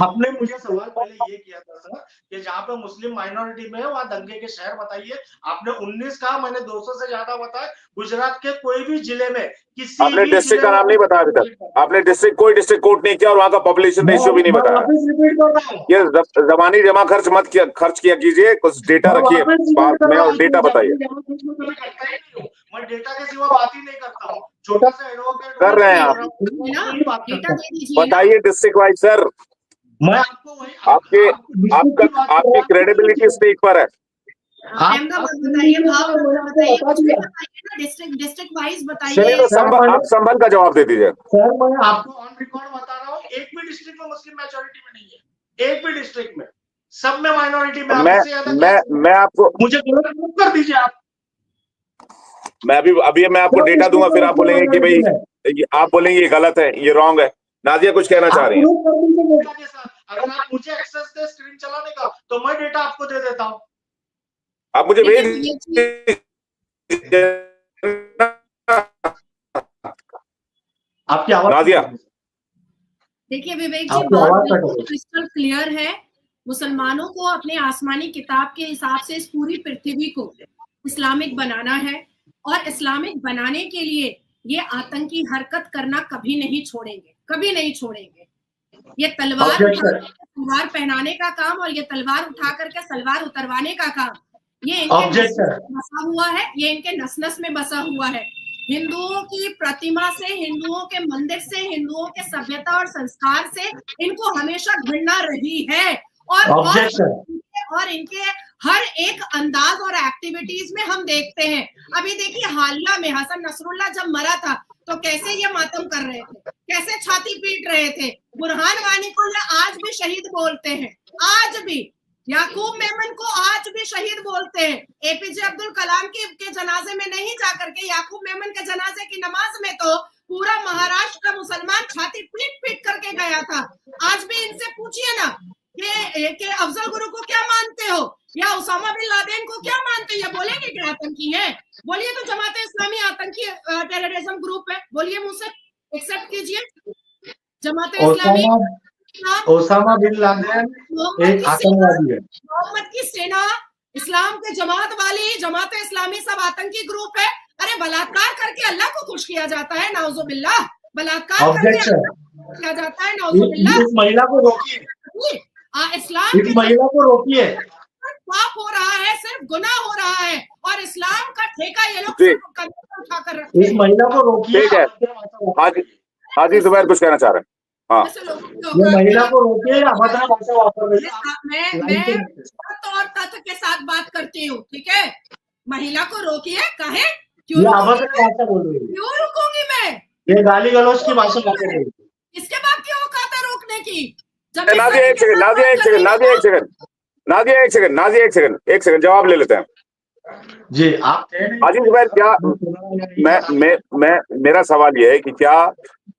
आपने मुझे सवाल पहले ये किया था सर कि जहाँ पे मुस्लिम माइनॉरिटी में है वहाँ दंगे के शहर बताइए। आपने 19 कहा, मैंने 200 से ज्यादा बताया। गुजरात के कोई भी जिले में, किसी आपने भी डिस्ट्रिक्ट जिले का में नाम नहीं बताया अभी तक। आपने डिस्ट्रिक्ट कोई डिस्ट्रिक्ट कोर्ट नहीं किया और वहां का पॉपुलेशन रेशियो भी नहीं मैं बताया। वापस रिपीट कर रहा हूँ। ये जबानी जमा खर्च मत किया, खर्च किया कीजिए, कुछ डेटा मैं रखिए वापस रिपीट पास कर में रहा और हूँ। डेटा बताइए। मैं करता ही नहीं हूँ। मैं डेटा के सिवा बात ही नहीं करता हूँ। छोटा सा एडवोकेट कर रहे हैं आप, वही बात डेटा करता हूँ। दे दीजिए ना। बताइए डिस्ट्रिक्ट वाइज सर। मैं आपको वही आपके डिस्ट्रिक्ट आपका की बात कर आपकी रहा हूँ। क्रेडिबिलिटी स्टेक पर है। अहमदाबाद बताइए, भावनगर बताइए, कुछ भी बताइए ना, डिस्ट्रिक्ट डिस्ट्रिक्ट वाइज चलिए बताइए। तो आप संभल का जवाब दे दीजिए। सर मैं आपको ऑन रिकॉर्ड बता रहा हूँ, एक भी डिस्ट्रिक्ट में मुस्लिम मेजोरिटी में नहीं है। एक भी डिस्ट्रिक्ट में, सब में माइनॉरिटी में। मैं आपको मुझे गलत मत कर दीजिए आप। मैं अभी मैं आपको डेटा दूंगा, फिर आप बोलेंगे कि भाई आप बोलेंगे ये गलत है, ये रॉन्ग है। नाजिया कुछ कहना चाह रही है। अगर आप मुझे एक्सेस दे स्क्रीन चलाने का तो मैं डेटा आपको दे देता हूँ। आप मुझे भेज आपकी आवाज नाजिया। देखिए विवेक जी, बात बिल्कुल क्रिस्टल क्लियर है। मुसलमानों को अपने आसमानी किताब के हिसाब से इस पूरी पृथ्वी को इस्लामिक बनाना है, और इस्लामिक बनाने के लिए ये आतंकी हरकत करना कभी नहीं छोड़ेंगे, कभी नहीं छोड़ेंगे। ये तलवार पहनाने का काम और ये तलवार उठा करके सलवार उतरवाने का काम, ये इनके नस में बसा हुआ है, ये इनके नस नस में बसा हुआ है। हिंदुओं की प्रतिमा से, हिंदुओं के मंदिर से, हिंदुओं के सभ्यता और संस्कार से इनको हमेशा घृणा रही है, और इनके हर एक अंदाज और एक्टिविटीज में हम देखते हैं। अभी देखिए हालिया में हसन नसरुल्लाह जब मरा था तो कैसे ये मातम कर रहे थे, कैसे छाती पीट रहे थे। बुरहान वानी को ये आज भी शहीद बोलते हैं, आज भी। याकूब मेमन को आज भी शहीद बोलते हैं। एपीजे अब्दुल कलाम के जनाजे में नहीं जाकर के याकूब मेमन के जनाजे की नमाज में तो पूरा महाराष्ट्र का मुसलमान छाती पीट पीट करके गया था। आज भी इनसे पूछिए ना कि अफजल गुरु को क्या मानते हो या उसामा बिन लादेन को क्या मानते हो, ये बोलेंगे कि आतंकी है? बोलिए तो जमाते इस्लामी आतंकी टेररिज्म ग्रुप है, बोलिए मुंह से, एक्सेप्ट कीजिए। जमाते इस्लामी, ओसामा बिन लादेन एक आतंकवादी है। मोहम्मद की सेना, इस्लाम के जमात वाली, जमात इस्लामी सब आतंकी ग्रुप है। अरे बलात्कार करके अल्लाह को खुश किया जाता है, नाउजुबिल्लाह। बलात्कार करके किया जाता है, नाउजुबिल्लाह। इस महिला को रोकिए, इस्लाम इस महिला को रोकिए। पाप हो रहा है, सिर्फ गुनाह हो रहा है, और इस्लाम का ठेका ये लोग उठा कर रखते हैं। इस महिला को रोकिए। ठीक है, हाजी जुबैर कुछ कहना चाह रहे हैं। हाँ, ये महिला को रोकिए, अभद्र भाषा वापर रही है। मैं और तथ्य के साथ बात करती हूँ, ठीक है? महिला को रोकिए, कहे क्यों अभद्र भाषा बोल रही है? क्यों रुकूंगी मैं? ये गाली गलौज की भाषा वापर रही है। इसके बाद क्यों औकात है रोकने की? नाजिया एक सेकंड जवाब ले लेते हैं जी। आप हाजी जुबैर, क्या मेरा सवाल यह है कि क्या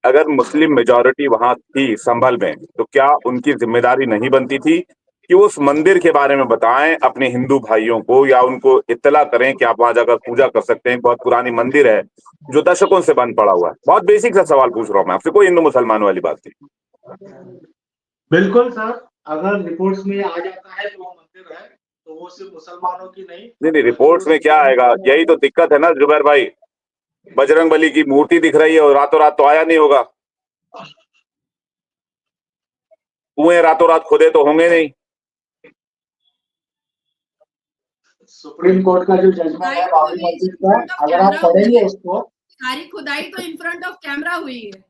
अगर मुस्लिम मेजॉरिटी वहां थी संभल में, तो क्या उनकी जिम्मेदारी नहीं बनती थी कि वो उस मंदिर के बारे में बताएं अपने हिंदू भाइयों को, या उनको इत्तला करें कि आप वहां जाकर पूजा कर सकते हैं? बहुत पुरानी मंदिर है जो दशकों से बंद पड़ा हुआ है। बहुत बेसिक सा सवाल पूछ रहा हूं मैं आपसे, कोई हिंदू मुसलमान वाली बात नहीं। बिल्कुल सर, अगर रिपोर्ट्स में आ जाता है तो वो मंदिर है तो वो सिर्फ मुसलमानों की नहीं, रिपोर्ट्स में क्या आएगा? यही तो दिक्कत है ना जुबैर भाई। बजरंगबली की मूर्ति दिख रही है और रातों रात तो आया नहीं होगा। कुएं रातों रात खुदे तो होंगे नहीं। सुप्रीम कोर्ट का जो जजमेंट है बाबरी मस्जिद का, अगर आप पढ़ेंगे उसको, सारी खुदाई तो इन फ्रंट ऑफ कैमरा हुई है।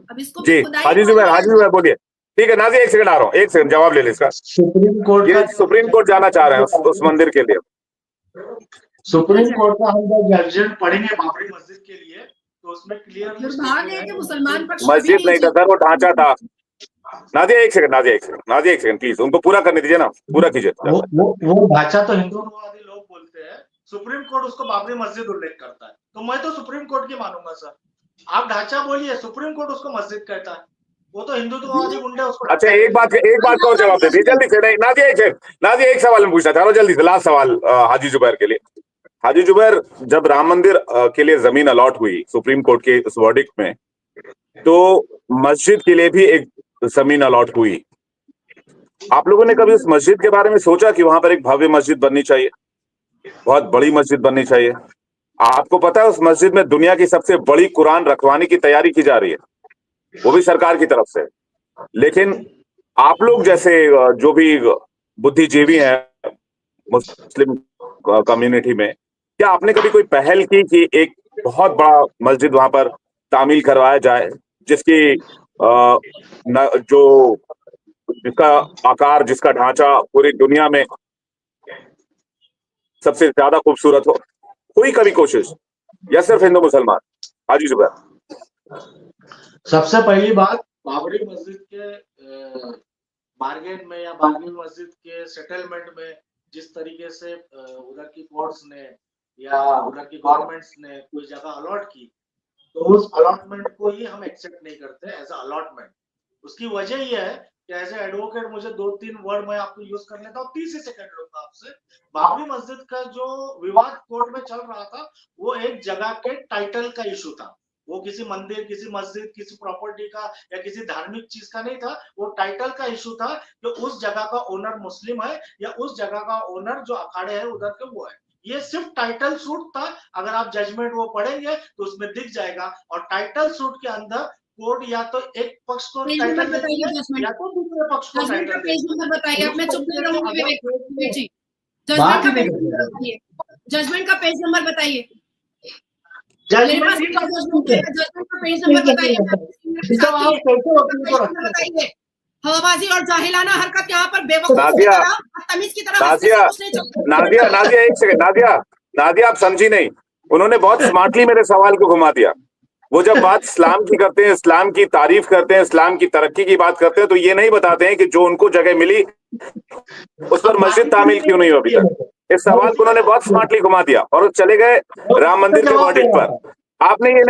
अब इसको जी हाजी जुबैर बोलिए। ठीक है नाजिया, एक सेकंड आ रहा हूँ, एक सेकंड जवाब ले ले इसका। सुप्रीम कोर्ट जाना चाह रहे हैं उस मंदिर के लिए। सुप्रीम कोर्ट का हम जब जजमेंट पढ़ेंगे बाबरी मस्जिद के लिए तो उसमें क्लियर मुसलमान पक्ष मस्जिद नहीं था सर, वो ढांचा था। नाजिया एक सेकंड प्लीज, उनको पूरा करने दीजिए ना, पूरा कीजिए। वो ढांचा तो हिंदूवादी लोग बोलते हैं, सुप्रीम कोर्ट उसको बाबरी मस्जिद उल्लेख करता है, तो मैं तो सुप्रीम कोर्ट की मानूंगा सर। आप ढांचा बोलिए, सुप्रीम कोर्ट उसको मस्जिद कहता है, वो तो हिंदुत्ववादी गुंडे उसको। अच्छा एक बात का और जवाब दे दीजिए जल्दी से। नहीं नाजिया एक सवाल में पूछना चाह रहा हूँ जल्दी से, लास्ट सवाल हाजी जुबैर के लिए। हाजी जुबैर, जब राम मंदिर के लिए जमीन अलॉट हुई सुप्रीम कोर्ट के उस वर्डिक्ट में, तो मस्जिद के लिए भी एक जमीन अलॉट हुई, आप लोगों ने कभी उस मस्जिद के बारे में सोचा कि वहां पर एक भव्य मस्जिद बननी चाहिए, बहुत बड़ी मस्जिद बननी चाहिए? आपको पता है उस मस्जिद में दुनिया की सबसे बड़ी कुरान रखवाने की तैयारी की जा रही है, वो भी सरकार की तरफ से। लेकिन आप लोग जैसे जो भी बुद्धिजीवी हैं मुस्लिम कम्युनिटी में, क्या आपने कभी कोई पहल की कि एक बहुत बड़ा मस्जिद वहां पर तामील करवाया जाए, जिसकी जो जिसका आकार, जिसका ढांचा पूरी दुनिया में सबसे ज्यादा खूबसूरत हो? कोई कभी कोशिश, या सिर्फ हिंदू मुसलमान? हाजी जुबैर। सबसे पहली बात, बाबरी मस्जिद के बार्गेन में या बाबरी मस्जिद के सेटलमेंट में जिस तरीके से उधर की कोर्ट्स ने या उधर की गवर्नमेंट्स ने कोई जगह अलॉट की, तो उस अलॉटमेंट को ही हम एक्सेप्ट नहीं करते एज अ अलॉटमेंट। उसकी वजह ये है कि एज ए एडवोकेट मुझे 2-3 वर्ड मैं आपको यूज कर लेता हूँ, 30 सेकंड लूंगा आपसे। बाबरी मस्जिद का जो विवाद कोर्ट में चल रहा था, वो एक जगह के टाइटल का इशू था। वो किसी मंदिर, किसी मस्जिद, किसी प्रॉपर्टी का या किसी धार्मिक चीज का नहीं था। वो टाइटल का इशू था कि उस जगह का ओनर मुस्लिम है या उस जगह का ओनर जो अखाड़े है उधर के वो है। ये सिर्फ टाइटल सूट था। अगर आप जजमेंट वो पढ़ेंगे तो उसमें दिख जाएगा। और टाइटल सूट के अंदर कोर्ट या तो एक पक्ष को टाइटल देंगे या तो दूसरे पक्ष को टाइटल देंगे। पेज नंबर बताइए, अब मैं चुप नहीं रहूंगी विवेक जी। बात जजमेंट का पेज नंबर बताइए, जजमेंट का पेज नंबर बताइए। मेरे पास जजमेंट का पेज नंबर बताइए। हवाबाजी और जाहिलाना हरकत यहाँ पर बेवकूफ की तरह, तमीज की तरह नादिया एक सेकंड, नादिया आप समझी नहीं। उन्होंने बहुत स्मार्टली मेरे सवाल को घुमा दिया। वो जब बात इस्लाम की करते हैं, इस्लाम की तारीफ करते हैं, इस्लाम की तरक्की की बात करते हैं, तो ये नहीं बताते हैं कि जो उनको जगह मिली उस पर मस्जिद तामील क्यों नहीं हुई अभी तक। इस सवाल को उन्होंने बहुत स्मार्टली घुमा दिया और चले गए राम मंदिर के वर्डिक्ट पर। आपने ये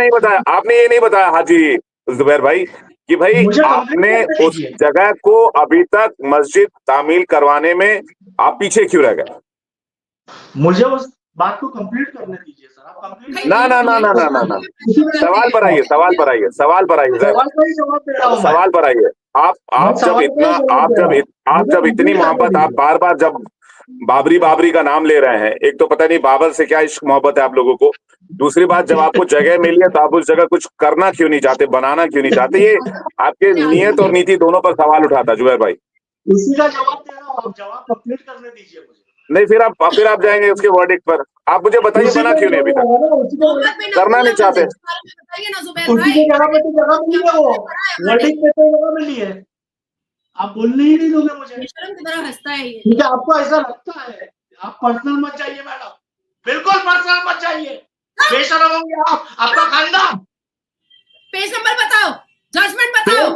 नहीं बताया हाजी जुबैर भाई कि भाई आपने उस जगह को अभी तक मस्जिद तामील करवाने में आप पीछे क्यों रह गए? मुझे उस बात को कंप्लीट करने दीजिए सर। आप कंप्लीट ना। सवाल पर आइए। आप जब इतनी मोहब्बत, आप बार बार जब बाबरी का नाम ले रहे हैं, एक तो पता नहीं बाबर से क्या इश्क मोहब्बत है आप लोगों को, दूसरी बात जब आपको जगह मिली है तो आप उस जगह कुछ करना क्यों नहीं चाहते, बनाना क्यों नहीं चाहते? ये आपके नियत और नीति दोनों पर सवाल उठाता जुबैर भाई। इसी का जवाब दे रहा हूं, आप जवाब कंप्लीट करने दीजिए मुझे। नहीं, फिर आप जाएंगे उसके वर्डिक्ट पर। आप मुझे बताइए बना क्यों नहीं अभी तक? करना नहीं चाहते? मिली है, आप बोलने ही नहीं दोगे मुझे। हंसता है ये। ठीक है, आपको ऐसा लगता है, आप पर्सनल मत जाइए मैडम, बिल्कुल पर्सनल मत जाइए। बेशरम होंगे आप, आपका खानदान। पेज नंबर बताओ, जजमेंट बताओ,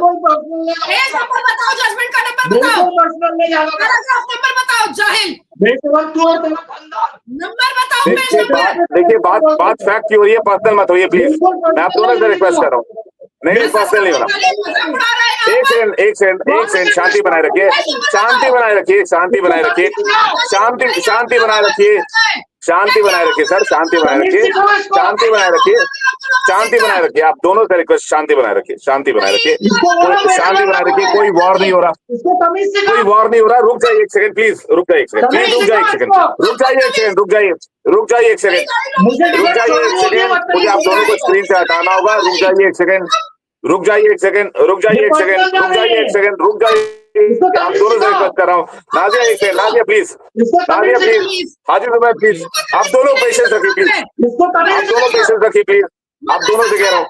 पेज नंबर बताओ, जजमेंट का नंबर बताओ, पर्सनल नहीं जाना, पैराग्राफ नंबर बताओ, जाहिल। बेशरम तू और तेरा खानदान। नंबर बताओ, पेज नंबर। देखिए बात फैक्ट की हो रही है, पर्सनल मत होइए प्लीज। मैं आप दोनों से रिक्वेस्ट कर रहा हूँ, नहीं पर्सनल नहीं होना। एक सेकंड शांति बनाए रखिए, शांति बनाए रखिए सर, शांति बनाए रखिए सर, शांति बनाए रखिए। आप दोनों से रिक्वेस्ट, शांति बनाए रखिए। कोई वॉर नहीं हो रहा, रुक जाइए एक सेकंड प्लीज, रुक जाइए एक सेकंड। मुझे आप दोनों को स्क्रीन से हटाना होगा। रुक जाइए एक सेकंड। आप दोनों से रिक्वेस्ट कर रहा हूँ। Nadia please, Haji Zubair please, आप दोनों पेशेंस रखिए प्लीज, आप दोनों से कह रहा हूँ।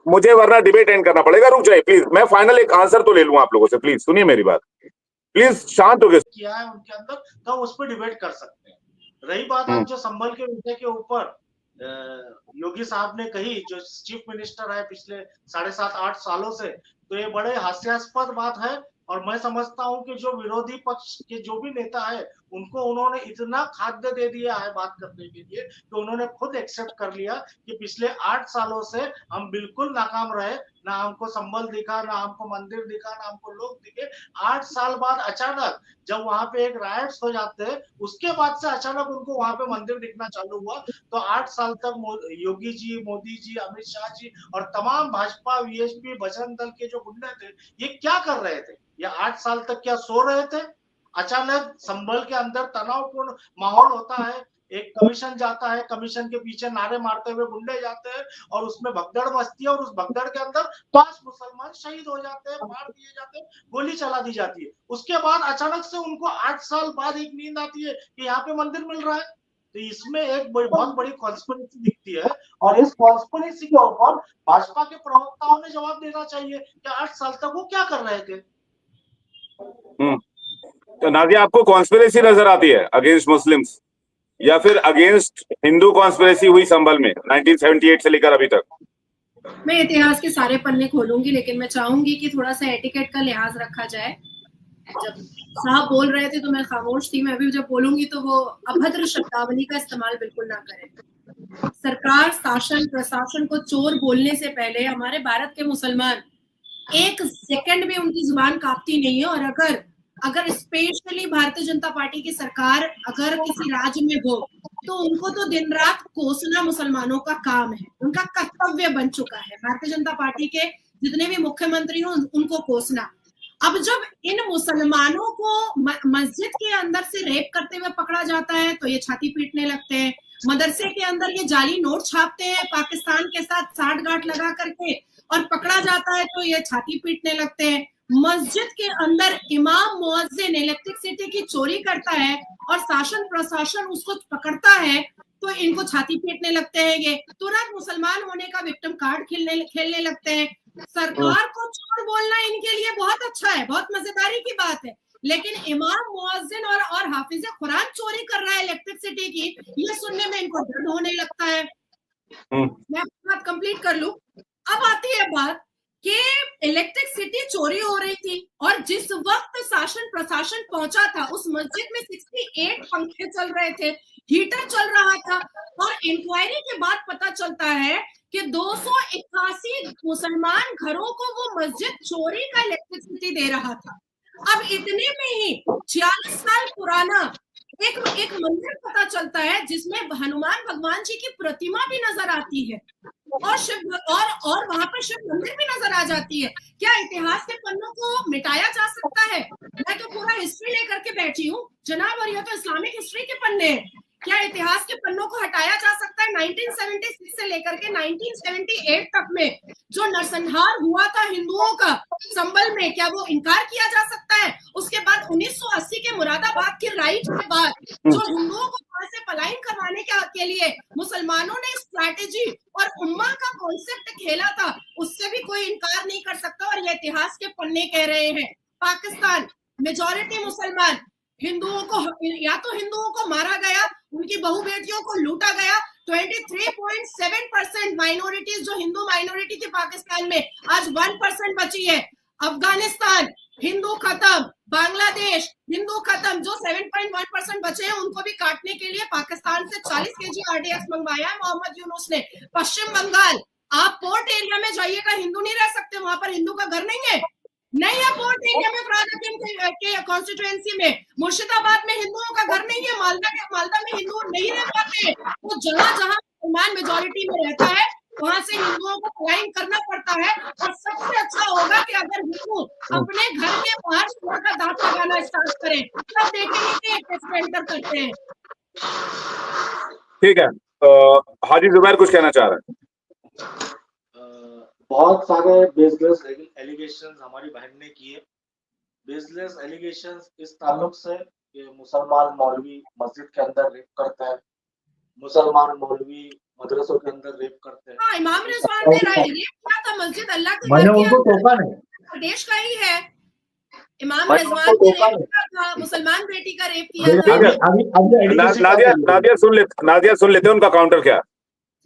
मुझे वरना डिबेट एंड करना पड़ेगा। रुक जाइए प्लीज, मैं फाइनल एक आंसर तो ले लूंगा आप लोगों से। प्लीज सुनिए मेरी बात, प्लीज शांत हो गए। किया है उनके अंदर तो हम उस पर डिबेट कर सकते हैं। रही बात आप जो संभल के विषय के ऊपर योगी साहब ने कही, जो चीफ मिनिस्टर है पिछले 7.5-8 सालों से, तो ये बड़े हास्यास्पद बात है। और मैं समझता हूं कि जो विरोधी पक्ष के जो भी नेता है उनको उन्होंने इतना खाद्य दे दिया है बात करने के लिए कि उन्होंने खुद एक्सेप्ट कर लिया कि पिछले 8 सालों से हम बिल्कुल नाकाम रहे, ना हमको संबल दिखा, ना हमको मंदिर दिखा, ना हमको लोग दिखे। 8 साल बाद अचानक जब वहां पे एक राइट्स हो जाते हैं, उसके बाद से अचानक उनको वहां पे मंदिर दिखना चालू हुआ। तो 8 साल तक योगी जी, मोदी जी, अमित शाह जी और तमाम भाजपा, वीएचपी, बजरंग दल के जो गुंडे थे, ये क्या कर रहे थे? ये 8 साल तक क्या सो रहे थे? अचानक संभल के अंदर तनावपूर्ण माहौल होता है, एक कमीशन जाता है, कमीशन के पीछे नारे मारते हुए गुंडे जाते हैं और उसमें भगदड़ मचती है और उस भगदड़ के अंदर 5 मुसलमान शहीद हो जाते हैं, मार दिए जाते हैं, गोली चला दी जाती है। उसके बाद अचानक से उनको 8 साल बाद एक नींद आती है कि यहाँ पे मंदिर मिल रहा है। तो इसमें एक बहुत बड़ी कॉन्स्पिरेसी दिखती है और इस कॉन्स्पिरेसी के ऊपर भाजपा के प्रवक्ताओं ने जवाब देना चाहिए कि 8 साल तक वो क्या कर रहे थे। तो नादिया, आपको कॉन्स्पिरेसी नजर आती है अगेंस्ट मुस्लिम्स या फिर अगेंस्ट हिंदू कॉन्स्पिरेसी हुई संभल में 1978 से लेकर अभी तक? मैं इतिहास के सारे पन्ने खोलूंगी, लेकिन मैं चाहूंगी कि थोड़ा सा एटिकेट का लिहाज रखा जाए। जब साहब बोल रहे थे तो मैं खामोश थी, मैं अभी जब बोलूंगी तो वो अभद्र शब्दावली का इस्तेमाल बिल्कुल ना करें। सरकार, शासन, प्रशासन को चोर बोलने से पहले हमारे भारत के मुसलमान एक सेकंड में उनकी जुबान कांपती नहीं है। और अगर स्पेशली भारतीय जनता पार्टी की सरकार अगर किसी राज्य में हो तो उनको तो दिन रात कोसना मुसलमानों का काम है, उनका कर्तव्य बन चुका है। भारतीय जनता पार्टी के जितने भी मुख्यमंत्री हो उनको कोसना। अब जब इन मुसलमानों को मस्जिद के अंदर से रेप करते हुए पकड़ा जाता है तो ये छाती पीटने लगते हैं। मदरसे के अंदर ये जाली नोट छापते हैं पाकिस्तान के साथ साठगांठ लगा करके और पकड़ा जाता है तो ये छाती पीटने लगते हैं। मस्जिद के अंदर इमाम मुअज्जिन इलेक्ट्रिसिटी की चोरी करता है और शासन प्रशासन उसको पकड़ता है तो इनको छाती पीटने लगते हैं। ये तुरंत मुसलमान होने का विक्टिम कार्ड खेलने लगते हैं। सरकार को चोर बोलना इनके लिए बहुत अच्छा है, बहुत मजेदारी की बात है, लेकिन इमाम मुअज्जिन और हाफिज कुरान चोरी कर रहा है इलेक्ट्रिसिटी की, ये सुनने में इनको दर्द होने लगता है। मैं अपनी बात कंप्लीट कर लूं। अब आती है बात कि इलेक्ट्रिसिटी चोरी हो रही थी और जिस वक्त शासन प्रशासन पहुंचा था उस मस्जिद में 68 पंखे चल रहे थे, हीटर चल रहा था और इंक्वायरी के बाद पता चलता है कि 281 मुसलमान घरों को वो मस्जिद चोरी का इलेक्ट्रिसिटी दे रहा था। अब इतने में ही 46 साल पुराना एक मंदिर पता चलता है जिसमें हनुमान भगवान जी की प्रतिमा भी नजर आती है और वहां पर शिव मंदिर भी नजर आ जाती है। क्या इतिहास के पन्नों को मिटाया जा सकता है? मैं तो पूरा हिस्ट्री लेकर के बैठी हूँ जनाब, और यह तो इस्लामिक हिस्ट्री के पन्ने हैं। क्या इतिहास के पन्नों को हटाया जा सकता है? 1976 से लेकर के 1978 तक में जो नरसंहार हुआ था हिंदुओं का संभल में, क्या वो इनकार किया जा सकता है? उसके बाद 1980 के मुरादाबाद की राइट के बाद जो हिंदुओं को वहां से पलायन करवाने के लिए मुसलमानों ने स्ट्रैटेजी और उम्मा का कॉन्सेप्ट खेला था, उससे भी कोई इनकार नहीं कर सकता। और ये इतिहास के पन्ने कह रहे हैं। पाकिस्तान मेजॉरिटी मुसलमान, हिंदुओं को या तो हिंदुओं को मारा गया, उनकी बहु बेटियों को लूटा गया। 23.7% माइनॉरिटीज जो हिंदू माइनॉरिटी थी पाकिस्तान में, आज 1% बची है। अफगानिस्तान हिंदू खत्म, बांग्लादेश हिंदू खत्म, जो 7.1% बचे हैं उनको भी काटने के लिए पाकिस्तान से 40 केजी RDX मंगवाया है मोहम्मद यूनुस ने। पश्चिम बंगाल, आप पोर्ट एरिया में जाइएगा, हिंदू नहीं रह सकते वहां पर, हिंदू का घर नहीं है पोर्ट एरिया में। फराज के कॉन्स्टिट्यूएंसी में मुर्शिदाबाद में हिंदुओं का घर नहीं है, मालदा में हिंदू नहीं रह पाते। तो जहां जहां मुसलमान मेजॉरिटी में रहता है वहां से हिंदुओं को पलायन करना पड़ता है। और सबसे अच्छा होगा कि अगर हिंदू अपने घर के बाहर सूअर का दांत लगाना स्टार्ट करें, तब देखेंगे कि कैसे एंटर करते हैं। ठीक है, हाजी जुबैर कुछ कहना चाह रहे हैं? बहुत सारे बेसलेस एलिगेशंस हमारी बहन ने किए। बेसलेस एलिगेशंस इस ताल्लुक से कि मुसलमान मौलवी मस्जिद के अंदर रेप करते हैं, मुसलमान मौलवी मदरसों के अंदर रेप करते हैं। हाँ, इमाम रिजवान ने रेप किया था मस्जिद अल्लाह के मैंने उनको टोका नहीं, देश का ही है। इमाम रिजवान ने रेप किया था, मुसलमान बेटी का रेप किया था। नादिया सुन लेते हैं उनका काउंटर क्या।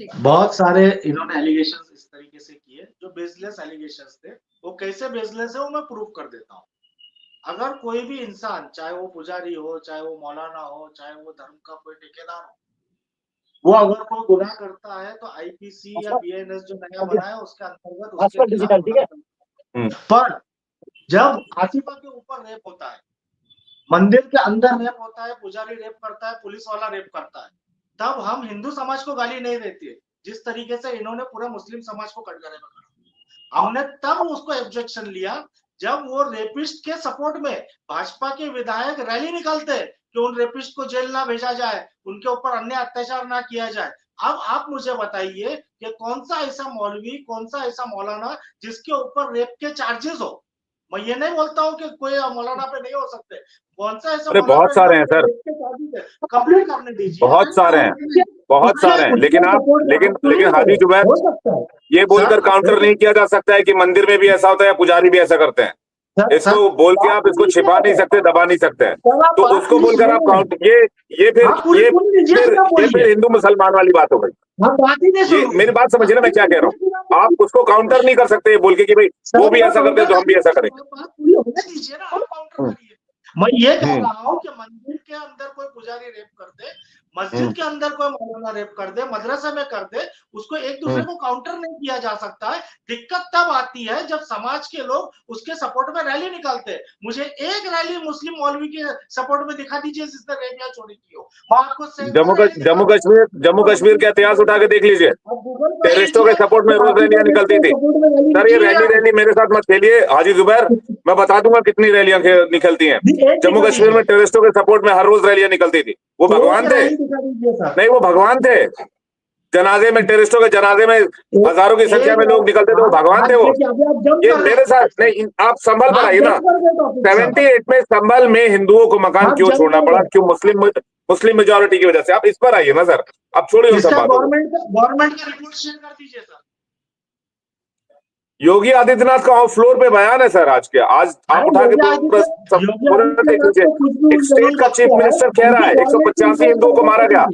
बहुत सारे इन्होंने एलिगेशंस इस तरीके से किए जो बेसलेस एलिगेशंस थे। वो कैसे बेसलेस है वो मैं प्रूव कर देता हूँ। अगर कोई भी इंसान, चाहे वो पुजारी हो, चाहे वो मौलाना हो, चाहे वो धर्म का कोई ठेकेदार हो, वो अगर कोई गुनाह करता है तो आईपीसी या बीएनएस जो नया बना है उसके अंतर्गत उसके खिलाफ गुनाह करता है। पर जब आसिफा के ऊपर रेप होता है, मंदिर के अंदर रेप होता है, पुजारी रेप करता है, पुलिस वाला रेप करता है, तब हम हिंदू समाज को गाली नहीं देती है जिस तरीके से इन्होंने पूरा मुस्लिम समाज को कटघरे में खड़ा। हमने तब उसको ऑब्जेक्शन लिया जब वो रेपिस्ट के सपोर्ट में भाजपा के विधायक रैली निकालते कि उन रेपिस्ट को जेल ना भेजा जाए, उनके ऊपर अन्य अत्याचार ना किया जाए। अब आप मुझे बताइए कि कौन सा ऐसा मौलवी, कौन सा ऐसा मौलाना जिसके ऊपर रेप के चार्जेस हो। मैं ये नहीं बोलता हूँ कि कोई मौलाना पे नहीं हो सकते, कौन सा ऐसा अरे बहुत सारे हैं सर, कंप्लीट करने दीजिए। बहुत सारे हैं, बहुत सारे हैं, लेकिन हाजी जुबैर ये बोलकर काउंटर नहीं किया जा सकता है कि मंदिर में भी ऐसा होता है या पुजारी भी ऐसा करते हैं। इसको बोल के आप इसको छिपा नहीं सकते, दबा नहीं सकते हैं, तो उसको बोलकर आप काउंट ये फिर हिंदू मुसलमान वाली बात हो गई। ये मेरी बात समझिए ना मैं क्या कह रहा हूँ। आप उसको काउंटर नहीं कर सकते बोल के कि भाई वो भी ऐसा करते हैं तो हम भी ऐसा करेंगे। मैं ये कह रहा हूँ कि मंदिर के अंदर कोई पुजारी रेप कर दे, मस्जिद के अंदर कोई मौलाना रेप कर दे, मदरसा में कर दे, उसको एक दूसरे को काउंटर नहीं किया जा सकता है। दिक्कत तब आती है जब समाज के लोग उसके सपोर्ट में रैली निकालते हैं। मुझे एक रैली मुस्लिम मौलवी के सपोर्ट में दिखा दीजिए जिसने रेप या चोरी की हो। मैं आपको जम्मू कश्मीर का इतिहास उठा के देख लीजिए, टेररिस्टों के सपोर्ट में रोज रैलियां निकलती थी। सर ये रैली मेरे साथ मत खेलिए हाजी जुबैर, मैं बता दूंगा कितनी रैलियां निकलती हैं। जम्मू कश्मीर में टेररिस्टों के सपोर्ट में हर रोज रैलियां निकलती थी। वो भगवान थे? नहीं, वो भगवान थे। जनाजे में, टेररिस्टों के जनाजे में हजारों की संख्या में लोग निकलते थे, वो भगवान थे। वो ये मेरे साथ नहीं, आप संभल पर आइए ना। 78 में संभल में हिंदुओं को मकान क्यों छोड़ना पड़ा, क्यों? मुस्लिम मेजोरिटी की वजह से। आप इस पर आइए ना सर, आप छोड़िए उस बात। गवर्नमेंट का रिपोर्ट शेयर कर दीजिए सर। योगी आदित्यनाथ का ऑफ फ्लोर पे बयान है सर आज के। आज आप उठा के देख लीजिए, एक स्टेट का चीफ मिनिस्टर कह रहा है 185 हिंदुओं को मारा गया।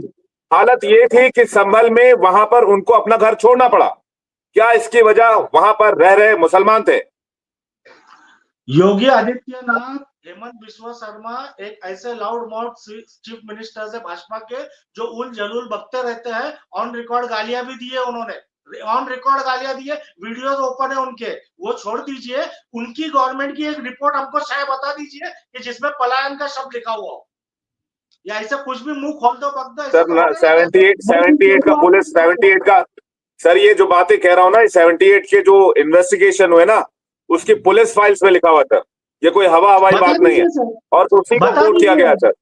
हालत ये थी कि संभल में वहां पर उनको अपना घर छोड़ना पड़ा। क्या इसकी वजह वहां पर रह रहे मुसलमान थे? योगी आदित्यनाथ, हेमंत बिस्वा शर्मा एक ऐसे लाउड माउथ चीफ मिनिस्टर है भाजपा के जो उल जलूल बकते रहते हैं। ऑन रिकॉर्ड गालियां भी दी है उन्होंने, ऑन रिकॉर्ड गालियां दी है, वीडियोस ओपन है उनके। वो छोड़ दीजिए, उनकी गवर्नमेंट की एक रिपोर्ट हमको शायद बता दीजिए कि जिसमें पलायन का शब्द लिखा हुआ हो, या ऐसा कुछ भी मुंह खोल दो बक दो। सर 78 का पुलिस 78 का सर, ये जो बातें कह रहा हूं ना, 78 के जो इन्वेस्टिगेशन हुए ना, उसकी पुलिस फाइल्स में लिखा हुआ था। ये कोई हवाई बात नहीं है, और उसी को कोट किया गया सर।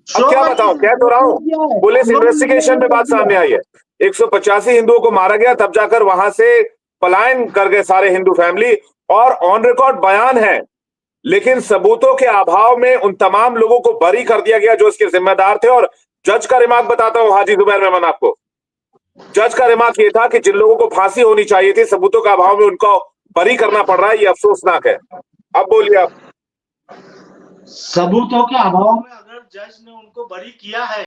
अब क्या बताऊं, कह तो रहा हूं, पुलिस इन्वेस्टिगेशन में बात सामने आई है। 185 हिंदुओं को मारा गया, तब जाकर वहां से पलायन कर गए सारे हिंदू फैमिली, और ऑन रिकॉर्ड बयान है। लेकिन सबूतों के अभाव में उन तमाम लोगों को बरी कर दिया गया जो इसके जिम्मेदार थे। और जज का रिमार्क बताता हूं हाजी जुबैर मेमन आपको, जज का रिमार्क ये था कि जिन लोगों को फांसी होनी चाहिए थी, सबूतों का अभाव में उनको बरी करना पड़ रहा है। ये अफसोसनाक है। अब बोलिए आप। सबूतों के अभाव में अगर जज ने उनको बरी किया है